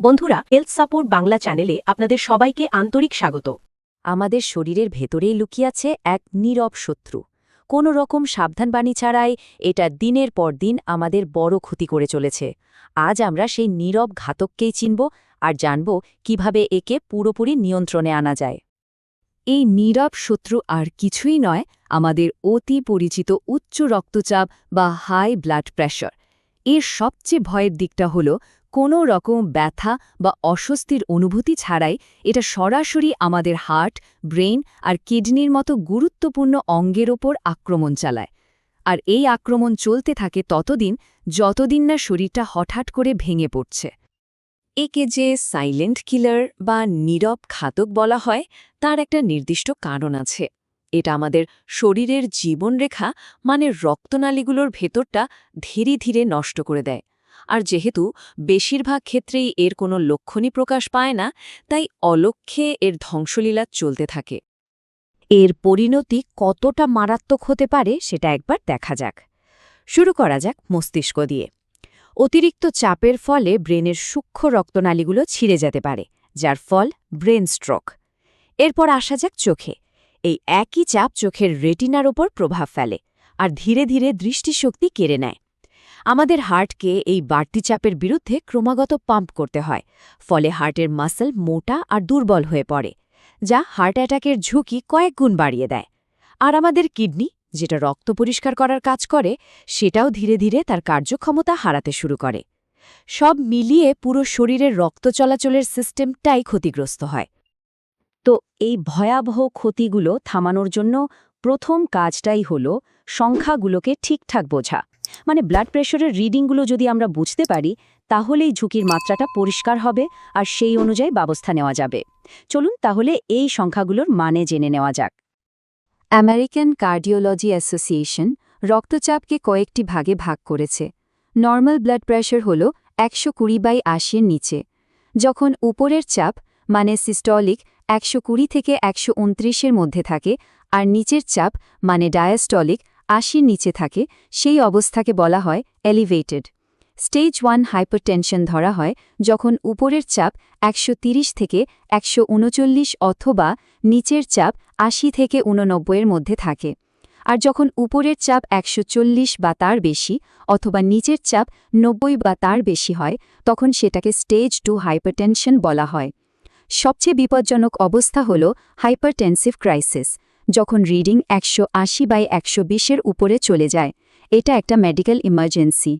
বন্ধুরা, health support Bangla চ্যানেলে আপনাদের সবাইকে আন্তরিক স্বাগত। আমাদের শরীরের ভেতরেই লুকিয়ে আছে এক নীরব শত্রু। কোনো রকম সাবধানবাণী ছাড়াই এটা দিনের পর দিন আমাদের বড় ক্ষতি করে চলেছে। আজ আমরা সেই নীরব ঘাতককেই চিনব আর জানব কিভাবে একে পুরোপুরি নিয়ন্ত্রণে আনা যায়। এই নীরব শত্রু আর কিছুই নয়, আমাদের অতি পরিচিত উচ্চ রক্তচাপ বা হাই ব্লাড প্রেশার। এর সবচেয়ে ভয়ের দিকটা হল কোনো রকম ব্যথা বা অস্বস্তির অনুভূতি ছাড়াই এটা সরাসরি আমাদের হার্ট, ব্রেন আর কিডনির মতো গুরুত্বপূর্ণ অঙ্গের ওপর আক্রমণ চালায়। আর এই আক্রমণ চলতে থাকে ততদিন যতদিন না শরীরটা হঠাৎ করে ভেঙে পড়ছে। একে যে সাইলেন্ট কিলার বা নীরব ঘাতক বলা হয়, তার একটা নির্দিষ্ট কারণ আছে। এটা আমাদের শরীরের জীবনরেখা মানে রক্তনালীগুলোর ভেতরটা ধীরে ধীরে নষ্ট করে দেয়। আর যেহেতু বেশিরভাগ ক্ষেত্রেই এর কোনো লক্ষণই প্রকাশ পায় না, তাই অলক্ষ্যে এর ধ্বংসলীলা চলতে থাকে। এর পরিণতি কতটা মারাত্মক হতে পারে সেটা একবার দেখা যাক। শুরু করা যাক মস্তিষ্ক দিয়ে। অতিরিক্ত চাপের ফলে ব্রেনের সূক্ষ্ম রক্তনালীগুলো ছিঁড়ে যেতে পারে, যার ফল ব্রেন স্ট্রোক। এরপর আসা যাক চোখে। এই একই চাপ চোখের রেটিনার ওপর প্রভাব ফেলে আর ধীরে ধীরে দৃষ্টিশক্তি কেড়ে নেয়। আমাদের হার্টকে এই বাড়তি চাপের বিরুদ্ধে ক্রমাগত পাম্প করতে হয়, ফলে হার্টের মাসল মোটা আর দুর্বল হয়ে পড়ে, যা হার্ট অ্যাটাকের ঝুঁকি কয়েক গুণ বাড়িয়ে দেয়। আর আমাদের কিডনি, যেটা রক্ত পরিষ্কার করার কাজ করে, সেটাও ধীরে ধীরে তার কার্যক্ষমতা হারাতে শুরু করে। সব মিলিয়ে পুরো শরীরের রক্ত চলাচলের সিস্টেমটাই ক্ষতিগ্রস্ত হয়। তো এই ভয়াবহ ক্ষতিগুলো থামানোর জন্য প্রথম কাজটাই হলো সংখ্যাগুলোকে ঠিকঠাক বোঝা। মানে ব্লাড প্রেশারের রিডিংগুলো যদি আমরা বুঝতে পারি, তাহলেই ঝুঁকির মাত্রাটা পরিষ্কার হবে আর সেই অনুযায়ী ব্যবস্থা নেওয়া যাবে। চলুন তাহলে এই সংখ্যাগুলোর মানে জেনে নেওয়া যাক। আমেরিকান কার্ডিওলজি অ্যাসোসিয়েশন রক্তচাপকে কয়েকটি ভাগে ভাগ করেছে। নর্মাল ব্লাড প্রেশার হল 120/80-এর নিচে। যখন উপরের চাপ মানে সিস্টলিক 120 থেকে 129-এর মধ্যে থাকে আর নিচের চাপ মানে ডায়াস্টলিক 80-র নিচে থাকে, সেই অবস্থাকে বলা হয় এলিভেটেড। স্টেজ 1 হাইপারটেনশন ধরা হয় যখন উপরের চাপ 130 থেকে 139 অথবা নিচের চাপ 80 থেকে 89-এর মধ্যে থাকে। আর যখন উপরের চাপ 140 বা তার বেশি অথবা নিচের চাপ 90 বা তার বেশি হয়, তখন সেটাকে স্টেজ 2 হাইপারটেনশন বলা হয়। সবচেয়ে বিপজ্জনক অবস্থা হল হাইপারটেনসিভ ক্রাইসিস, যখন রিডিং 180/120-এর উপরে চলে যায়। এটা একটা মেডিকেল ইমার্জেন্সি।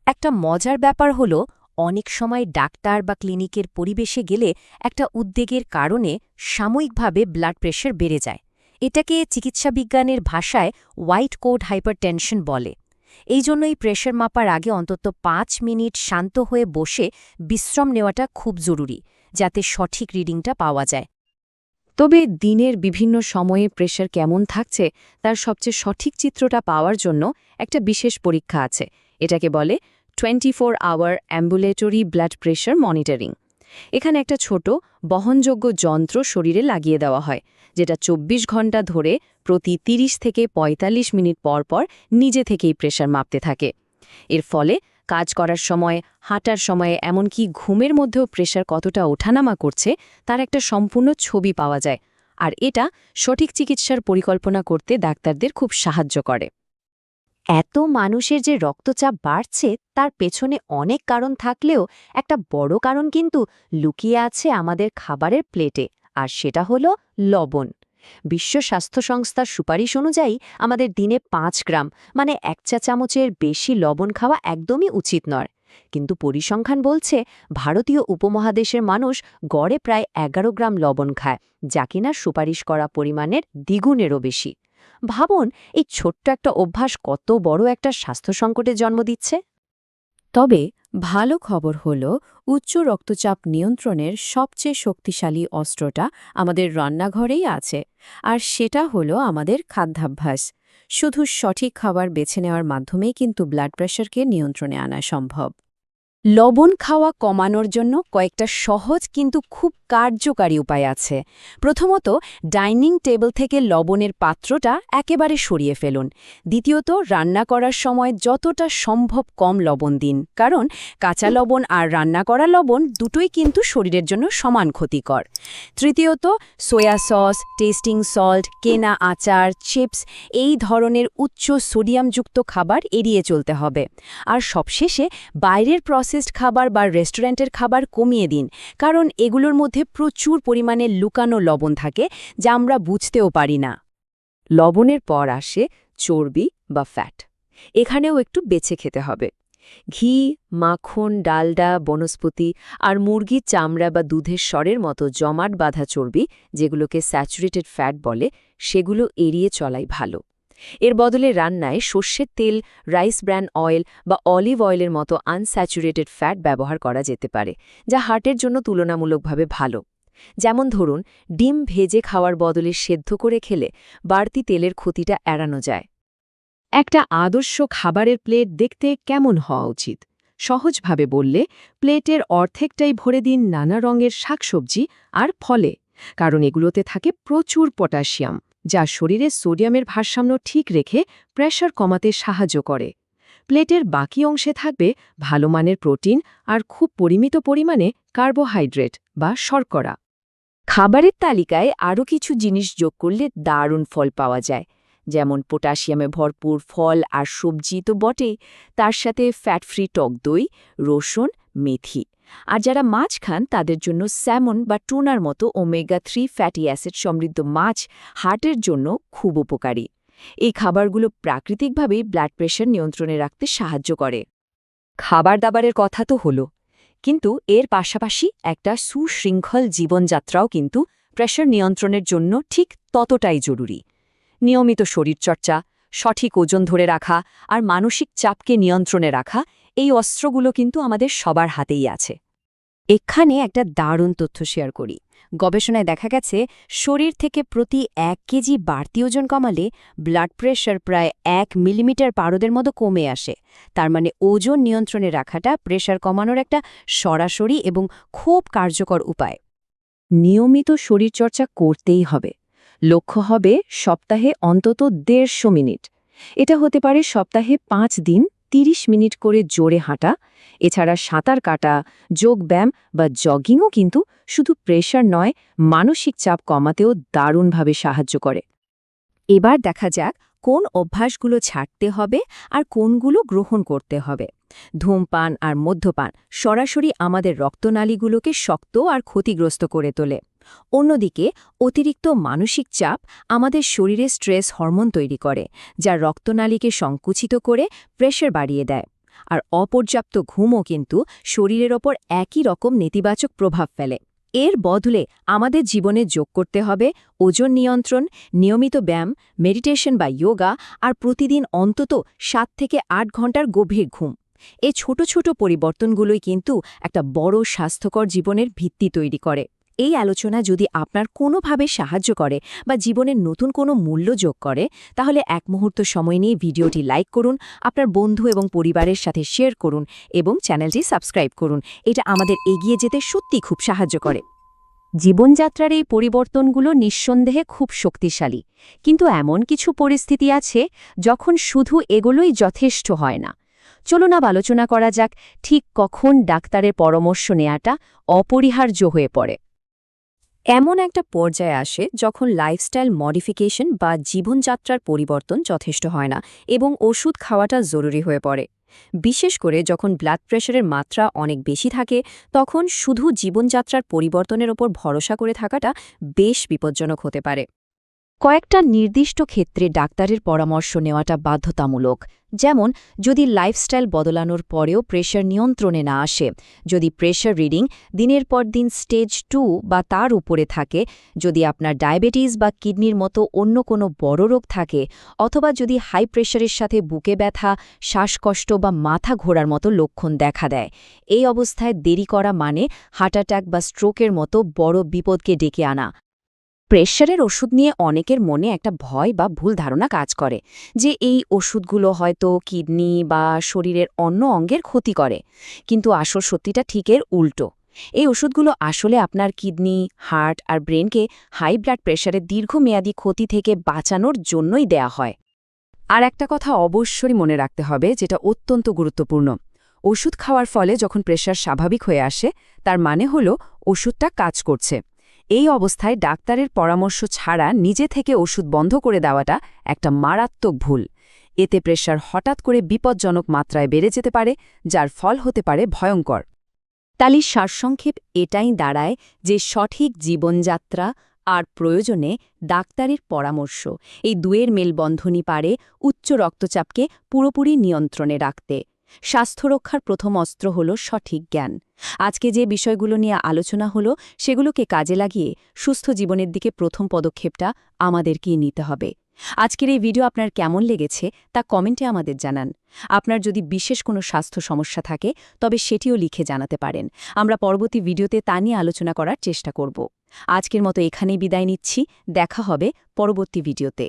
একটা মজার ব্যাপার হলো, অনেক সময় ডাক্তার বা ক্লিনিকের পরিবেশে গেলে একটা উদ্বেগের কারণে সাময়িকভাবে ব্লাড প্রেশার বেড়ে যায়। এটাকে চিকিৎসাবিজ্ঞানের ভাষায় হোয়াইট কোট হাইপারটেনশন বলে। এই জন্যই প্রেশার মাপার আগে অন্তত 5 মিনিট শান্ত হয়ে বসে বিশ্রাম নেওয়াটা খুব জরুরি, যাতে সঠিক রিডিংটা পাওয়া যায়। তবে দিনের বিভিন্ন সময়ে প্রেশার কেমন থাকছে তার সবচেয়ে সঠিক চিত্রটা পাওয়ার জন্য একটা বিশেষ পরীক্ষা আছে। এটাকে বলে 24 hour ambulatory blood pressure monitoring. এখানে একটা ছোট বহনযোগ্য যন্ত্র শরীরে লাগিয়ে দেওয়া হয়, যেটা 24 ঘন্টা ধরে প্রতি 30 থেকে 45 মিনিট পর পর নিজে থেকেই প্রেশার মাপতে থাকে। এর ফলে কাজ করার সময়, হাঁটার সময়ে, এমনকি ঘুমের মধ্যেও প্রেশার কতটা ওঠানামা করছে তার একটা সম্পূর্ণ ছবি পাওয়া যায়। আর এটা সঠিক চিকিৎসার পরিকল্পনা করতে ডাক্তারদের খুব সাহায্য করে। এত মানুষের যে রক্তচাপ বাড়ছে তার পেছনে অনেক কারণ থাকলেও একটা বড় কারণ কিন্তু লুকিয়ে আছে আমাদের খাবারের প্লেটে, আর সেটা হলো লবণ। বিশ্ব স্বাস্থ্য সংস্থার সুপারিশ অনুযায়ী আমাদের দিনে 5 গ্রাম মানে 1 চা চামচের বেশি লবণ খাওয়া একদমই উচিত নয়। কিন্তু পরিসংখ্যান বলছে ভারতীয় উপমহাদেশের মানুষ গড়ে প্রায় 11 গ্রাম লবণ খায়, যা কিনা সুপারিশ করা পরিমাণের দ্বিগুণেরও বেশি। ভাবুন, এই ছোট্ট একটা অভ্যাস কত বড় একটা স্বাস্থ্য সংকটের জন্ম দিচ্ছে। তবে ভালো খবর হল, উচ্চ রক্তচাপ নিয়ন্ত্রণের সবচেয়ে শক্তিশালী অস্ত্রটা আমাদের রান্নাঘরেই আছে, আর সেটা হলো আমাদের খাদ্যাভ্যাস। শুধু সঠিক খাবার বেছে নেওয়ার মাধ্যমেই কিন্তু ব্লাড প্রেশারকে নিয়ন্ত্রণে আনা সম্ভব। লবণ খাওয়া কমানোর জন্য কয়েকটা সহজ কিন্তু খুব কার্যকারী উপায় আছে। প্রথমত, ডাইনিং টেবিল থেকে লবণের পাত্রটা একেবারে সরিয়ে ফেলুন। দ্বিতীয়ত, রান্না করার সময় যতটা সম্ভব কম লবণ দিন, কারণ কাঁচা লবণ আর রান্না করা লবণ দুটোই কিন্তু শরীরের জন্য সমান ক্ষতিকর। তৃতীয়ত, সোয়া সস, টেস্টিং সল্ট, কেনা আচার, চিপস এই ধরনের উচ্চ সোডিয়ামযুক্ত খাবার এড়িয়ে চলতে হবে। আর সবশেষে, বাইরের প্রসেসড খাবার বা রেস্টুরেন্টের খাবার কমিয়ে দিন, কারণ এগুলোর মধ্যে প্রচুর পরিমাণে লুকানো লবণ থাকে যা আমরা বুঝতেও পারি না। লবণের পর আসে চর্বি বা ফ্যাট। এখানেও একটু বেছে খেতে হবে। ঘি, মাখন, ডালডা, বনস্পতি আর মুরগির চামড়া বা দুধের স্বরের মতো জমাট বাঁধা চর্বি, যেগুলোকে স্যাচুরেটেড ফ্যাট বলে, সেগুলো এড়িয়ে চলাই ভালো। এর বদলে রান্নায় সর্ষের তেল, রাইস ব্র্যান অয়েল বা অলিভ অয়েলের মতো আনস্যাচুরেটেড ফ্যাট ব্যবহার করা যেতে পারে, যা হার্টের জন্য তুলনামূলকভাবে ভালো। যেমন ধরুন, ডিম ভেজে খাওয়ার বদলে সেদ্ধ করে খেলে বাড়তি তেলের ক্ষতিটা এড়ানো যায়। একটা আদর্শ খাবারের প্লেট দেখতে কেমন হওয়া উচিত? সহজভাবে বললে, প্লেটের অর্ধেকটাই ভরে দিন নানা রঙের শাকসবজি আর ফলে, কারণ এগুলোতে থাকে প্রচুর পটাশিয়াম, যা শরীরে সোডিয়ামের ভারসাম্য ঠিক রেখে প্রেশার কমাতে সাহায্য করে। প্লেটের বাকি অংশে থাকবে ভালো মানের প্রোটিন আর খুব পরিমিত পরিমাণে কার্বোহাইড্রেট বা শর্করা। খাবারের তালিকায় আরও কিছু জিনিস যোগ করলে দারুণ ফল পাওয়া যায়, যেমন পটাশিয়ামে ভরপুর ফল আর সবজি তো বটেই, তার সাথে ফ্যাট ফ্রি টক দই, রসুন, মেথি। আর যারা মাছ খান তাদের জন্য স্যামন বা টুনার মতো ওমেগা-3 ফ্যাটি অ্যাসিড সমৃদ্ধ মাছ হার্টের জন্য খুব উপকারী। এই খাবারগুলো প্রাকৃতিকভাবেই ব্লাড প্রেশার নিয়ন্ত্রণে রাখতে সাহায্য করে। খাবার দাবারের কথা তো হলো, কিন্তু এর পাশাপাশি একটা সুশৃঙ্খল জীবনযাত্রাও কিন্তু প্রেশার নিয়ন্ত্রণের জন্য ঠিক ততটাই জরুরি। নিয়মিত শরীরচর্চা, সঠিক ওজন ধরে রাখা আর মানসিক চাপকে নিয়ন্ত্রণে রাখা, এই অস্ত্রগুলো কিন্তু আমাদের সবার হাতেই আছে। এখানে একটা দারুণ তথ্য শেয়ার করি। গবেষণায় দেখা গেছে, শরীর থেকে প্রতি 1 কেজি বাড়তি ওজন কমালে ব্লাড প্রেশার প্রায় 1 মিলিমিটার পারদের মতো কমে আসে। তার মানে ওজন নিয়ন্ত্রণে রাখাটা প্রেশার কমানোর একটা সরাসরি এবং খুব কার্যকর উপায়। নিয়মিত শরীরচর্চা করতেই হবে। লক্ষ্য হবে সপ্তাহে অন্তত 150 মিনিট। এটা হতে পারে সপ্তাহে 5 দিন 30 মিনিট করে জোরে হাঁটা। এছাড়া সাঁতার কাটা, যোগব্যায়াম বা জগিংও কিন্তু শুধু প্রেশার নয়, মানসিক চাপ কমাতেও দারুণভাবে সাহায্য করে। এবার দেখা যাক কোন অভ্যাসগুলো ছাড়তে হবে আর কোনগুলো গ্রহণ করতে হবে। ধূমপান আর মদ্যপান সরাসরি আমাদের রক্তনালীগুলোকে শক্ত আর ক্ষতিগ্রস্ত করে তোলে। অন্যদিকে অতিরিক্ত মানসিক চাপ আমাদের শরীরে স্ট্রেস হরমোন তৈরি করে, যা রক্তনালীকে সংকুচিত করে প্রেশার বাড়িয়ে দেয়। আর অপর্যাপ্ত ঘুমও কিন্তু শরীরের ওপর একই রকম নেতিবাচক প্রভাব ফেলে। এর বদলে আমাদের জীবনে যোগ করতে হবে ওজন নিয়ন্ত্রণ, নিয়মিত ব্যায়াম, মেডিটেশন বা যোগা আর প্রতিদিন অন্তত 7 থেকে 8 ঘন্টার গভীর ঘুম। এই ছোট ছোট পরিবর্তনগুলোই কিন্তু একটা বড় স্বাস্থ্যকর জীবনের ভিত্তি তৈরি করে। এই আলোচনা যদি আপনার কোনোভাবে সাহায্য করে বা জীবনের নতুন কোনো মূল্য যোগ করে, তাহলে এক মুহূর্ত সময় নিয়ে ভিডিওটি লাইক করুন, আপনার বন্ধু এবং পরিবারের সাথে শেয়ার করুন এবং চ্যানেলটি সাবস্ক্রাইব করুন। এটা আমাদের এগিয়ে যেতে সত্যি খুব সাহায্য করে। জীবনযাত্রার এই পরিবর্তনগুলো নিঃসন্দেহে খুব শক্তিশালী, কিন্তু এমন কিছু পরিস্থিতি আছে যখন শুধু এগুলোই যথেষ্ট হয় না। চলুন আলোচনা করা যাক ঠিক কখন ডাক্তারের পরামর্শ নেওয়াটা অপরিহার্য হয়ে পড়ে। এমন একটা পর্যায়ে আসে যখন লাইফস্টাইল মডিফিকেশন বা জীবনযাত্রার পরিবর্তন যথেষ্ট হয় না এবং ওষুধ খাওয়াটা জরুরি হয়ে পড়ে। বিশেষ করে যখন ব্লাড প্রেশারের মাত্রা অনেক বেশি থাকে, তখন শুধু জীবনযাত্রার পরিবর্তনের ওপর ভরসা করে থাকাটা বেশ বিপজ্জনক হতে পারে। কয়েকটা নির্দিষ্ট ক্ষেত্রে ডাক্তারের পরামর্শ নেওয়াটা বাধ্যতামূলক, যেমন যদি লাইফস্টাইল বদলানোর পরেও প্রেশার নিয়ন্ত্রণে না আসে, যদি প্রেশার রিডিং দিনের পর দিন স্টেজ 2 বা তার উপরে থাকে, যদি আপনার ডায়াবেটিস বা কিডনির মতো অন্য কোনো বড় রোগ থাকে, অথবা যদি হাই প্রেশারের সাথে বুকে ব্যথা, শ্বাসকষ্ট বা মাথা ঘোরার মতো লক্ষণ দেখা দেয়। এই অবস্থায় দেরি করা মানে হার্ট অ্যাটাক বা স্ট্রোকের মতো বড় বিপদকে ডেকে আনা। প্রেশারের ওষুধ নিয়ে অনেকের মনে একটা ভয় বা ভুল ধারণা কাজ করে যে এই ওষুধগুলো হয়তো কিডনি বা শরীরের অন্য অঙ্গের ক্ষতি করে, কিন্তু আসল সত্যিটা ঠিক এর উল্টো। এই ওষুধগুলো আসলে আপনার কিডনি, হার্ট আর ব্রেনকে হাই ব্লাড প্রেশারের দীর্ঘমেয়াদী ক্ষতি থেকে বাঁচানোর জন্যই দেয়া হয়। আর একটা কথা অবশ্যই মনে রাখতে হবে, যেটা অত্যন্ত গুরুত্বপূর্ণ। ওষুধ খাওয়ার ফলে যখন প্রেশার স্বাভাবিক হয়ে আসে, তার মানে হলো ওষুধটা কাজ করছে। এই অবস্থায় ডাক্তারের পরামর্শ ছাড়া নিজে থেকে ওষুধ বন্ধ করে দেওয়াটা একটা মারাত্মক ভুল। এতে প্রেশার হঠাৎ করে বিপজ্জনক মাত্রায় বেড়ে যেতে পারে, যার ফল হতে পারে ভয়ঙ্কর। তালির সারসংক্ষেপ এটাই দাঁড়ায় যে সঠিক জীবনযাত্রা আর প্রয়োজনে ডাক্তারের পরামর্শ, এই দুয়ের মেলবন্ধনই পারে উচ্চ রক্তচাপকে পুরোপুরি নিয়ন্ত্রণে রাখতে। স্বাস্থ্য রক্ষার প্রথম অস্ত্র হল সঠিক জ্ঞান। আজকে যে বিষয়গুলো নিয়ে আলোচনা হলো, সেগুলোকে কাজে লাগিয়ে সুস্থ জীবনের দিকে প্রথম পদক্ষেপটা আমাদেরকেই নিতে হবে। আজকের এই ভিডিও আপনার কেমন লেগেছে তা কমেন্টে আমাদের জানান। আপনার যদি বিশেষ কোনো স্বাস্থ্য সমস্যা থাকে, তবে সেটিও লিখে জানাতে পারেন। আমরা পরবর্তী ভিডিওতে তা নিয়ে আলোচনা করার চেষ্টা করব। আজকের মতো এখানেই বিদায় নিচ্ছি। দেখা হবে পরবর্তী ভিডিওতে।